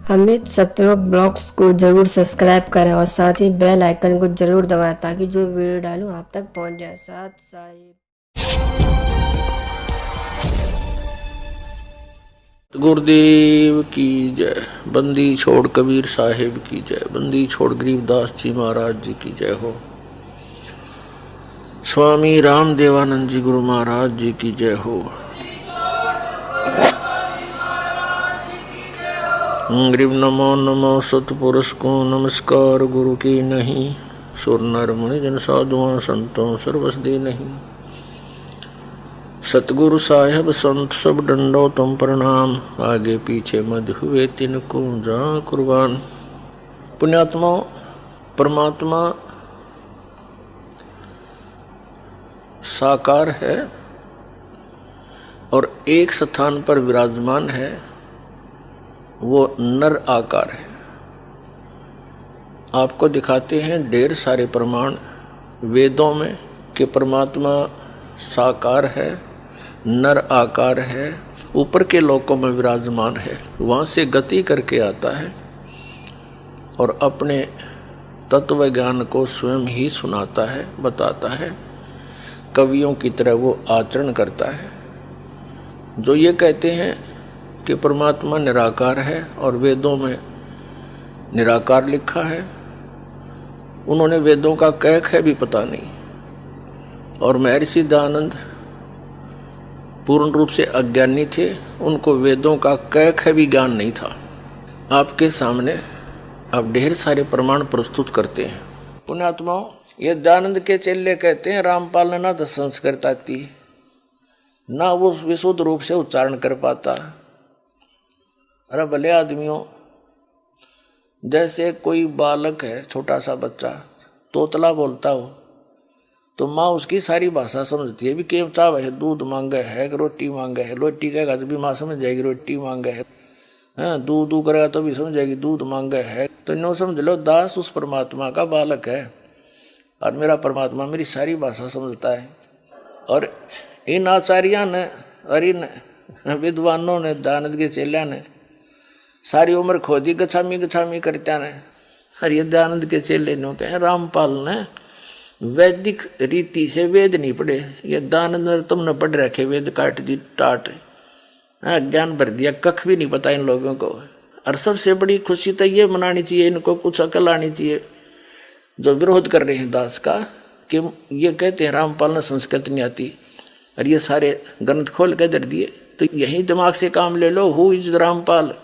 Amit सत्यवक blogs को जरूर subscribe करें और साथ ही बेल आइकन को जरूर दबाएं ताकि जो वीडियो डालूं आप तक पहुंच जाए। साथ साहिब गुरुदेव की जय। बंदी छोड़ कबीर साहिब की जय। बंदी छोड़ गरीबदास जी महाराज जी की जय हो। स्वामी राम देवानंद जी गुरु महाराज जी की जय हो। गरीब नमो नमो सतपुरुष को नमस्कार गुरु की नहीं। सुर नर मुनि जन साधुआं संतों सर्वस दे नहीं। सतगुरु साहेब संत सब डंडो तुम प्रणाम। आगे पीछे मध हुए तिनको जा कुर्बान। पुण्यात्मा परमात्मा साकार है और एक स्थान पर विराजमान है, वो नर आकार है। आपको दिखाते हैं ढेर सारे प्रमाण वेदों में कि परमात्मा साकार है, नर आकार है, ऊपर के लोकों में विराजमान है, वहाँ से गति करके आता है और अपने तत्व ज्ञान को स्वयं ही सुनाता है, बताता है। कवियों की तरह वो आचरण करता है। जो ये कहते हैं कि परमात्मा निराकार है और वेदों में निराकार लिखा है, उन्होंने वेदों का कैक है भी पता नहीं। और महर्षि दयानंद पूर्ण रूप से अज्ञानी थे, उनको वेदों का कैक है भी ज्ञान नहीं था। आपके सामने आप ढेर सारे प्रमाण प्रस्तुत करते हैं। पुण्यात्माओं, ये दयानंद के चेले कहते हैं रामपाल ने ना तो संस्कृत आती, ना वो विशुद्ध रूप से उच्चारण कर पाता। अरे भले आदमियों, जैसे कोई बालक है, छोटा सा बच्चा तोतला बोलता हो तो माँ उसकी सारी भाषा समझती है। भी केव चाव है, दूध मांगे है कि रोटी मांगे है। रोटी कहेगा तो भी माँ समझ जाएगी रोटी मांगे है। हाँ, दूध दू करेगा तो भी समझ जाएगी दूध मांगे है। तो नो समझ लो, दास उस परमात्मा का बालक है और मेरा परमात्मा मेरी सारी भाषा समझता है। और इन आचार्यों ने और इन विद्वानों ने, दयानंद के चेलिया ने सारी उम्र खोदी गछामी गछामी करत्या ने। और ये दयानंद के चेले ने कहे रामपाल ने वैदिक रीति से वेद नहीं पढ़े। ये दयानंद ने तुमने पढ़ रखे वेद काट दी टाट, ज्ञान भर दिया, कख भी नहीं पता इन लोगों को। और सबसे बड़ी खुशी तो ये मनानी चाहिए, इनको कुछ अकल आनी चाहिए जो विरोध कर रहे हैं दास का, कि ये कहते हैं रामपाल ने संस्कृत नहीं आती और ये सारे ग्रंथ खोल के दर दिए। तो यही दिमाग से काम ले लो। Who is Rampal?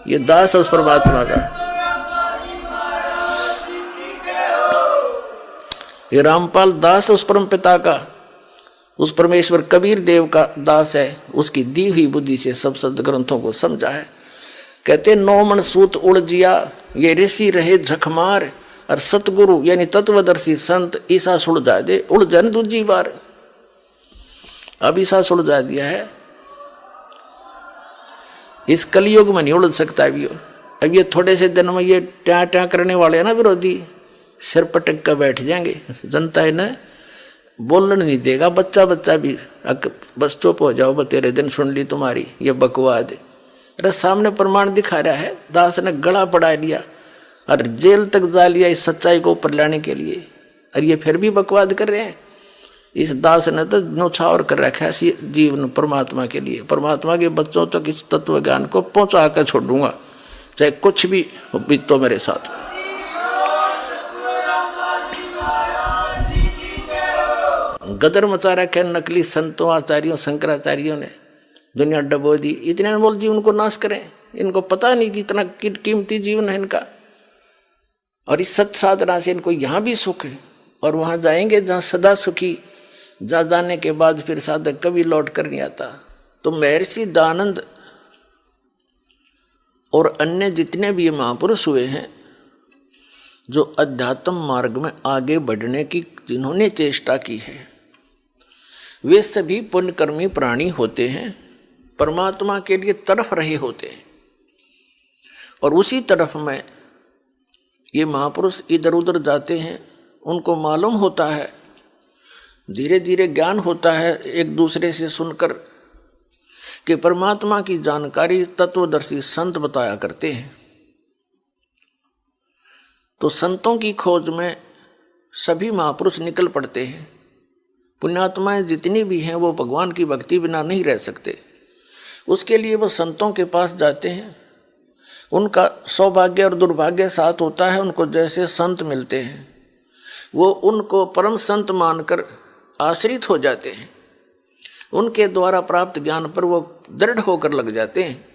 ये दास उस परमात्मा का, ये रामपाल दास उस परम पिता का, उस परमेश्वर कबीर देव का दास है। उसकी दी हुई बुद्धि से सब सद ग्रंथों को समझा है। कहते 9 मन सूत उड़ जिया, ये ऋषि रहे झकमार। और सतगुरु यानी तत्वदर्शी संत ईसा सुलझा दे, उड़ जाने दूजी बार। अब ईसा सुलझा दिया है, इस कलयुग में नहीं उड़ सकता अभी। अब ये थोड़े से दिन में ये ट्या ट्या करने वाले हैं ना विरोधी, सिर पटक कर बैठ जाएंगे। जनता इन्हें बोलने नहीं देगा। बच्चा बच्चा भी बस चुप हो जाओ, तेरे दिन सुन ली तुम्हारी ये बकवाद। अरे सामने प्रमाण दिखा रहा है, दास ने गला पड़ा लिया और जेल तक जा लिया इस सच्चाई को ऊपर लाने के लिए। और ये फिर भी बकवाद कर रहे हैं। इस दास ने तो न्यौछावर कर रखा है जीवन परमात्मा के लिए। परमात्मा के बच्चों तक इस तत्व ज्ञान को पहुंचा कर छोड़ूंगा, चाहे कुछ भी बीतो मेरे साथ। गदर मचा रखे नकली संतों, आचार्यों, शंकराचार्यों ने दुनिया डबो दी। इतने अनमोल जीवन को नाश करें, इनको पता नहीं कि इतना कीमती जीवन है इनका। और इस सत साधना से इनको यहाँ भी सुख है और वहाँ जाएंगे जहाँ सदा सुखी। जा जाने के बाद फिर साधक कभी लौट कर नहीं आता। तो महर्षि दयानंद और अन्य जितने भी महापुरुष हुए हैं जो अध्यात्म मार्ग में आगे बढ़ने की जिन्होंने चेष्टा की है, वे सभी पुण्यकर्मी प्राणी होते हैं, परमात्मा के लिए तड़फ रहे होते हैं। और उसी तरफ में ये महापुरुष इधर उधर जाते हैं, उनको मालूम होता है, धीरे धीरे ज्ञान होता है एक दूसरे से सुनकर कि परमात्मा की जानकारी तत्वदर्शी संत बताया करते हैं। तो संतों की खोज में सभी महापुरुष निकल पड़ते हैं। पुण्यात्माएं जितनी भी हैं वो भगवान की भक्ति बिना नहीं रह सकते। उसके लिए वो संतों के पास जाते हैं। उनका सौभाग्य और दुर्भाग्य साथ होता है। उनको जैसे संत मिलते हैं वो उनको परम संत मानकर आश्रित हो जाते हैं। उनके द्वारा प्राप्त ज्ञान पर वो दृढ़ होकर लग जाते हैं।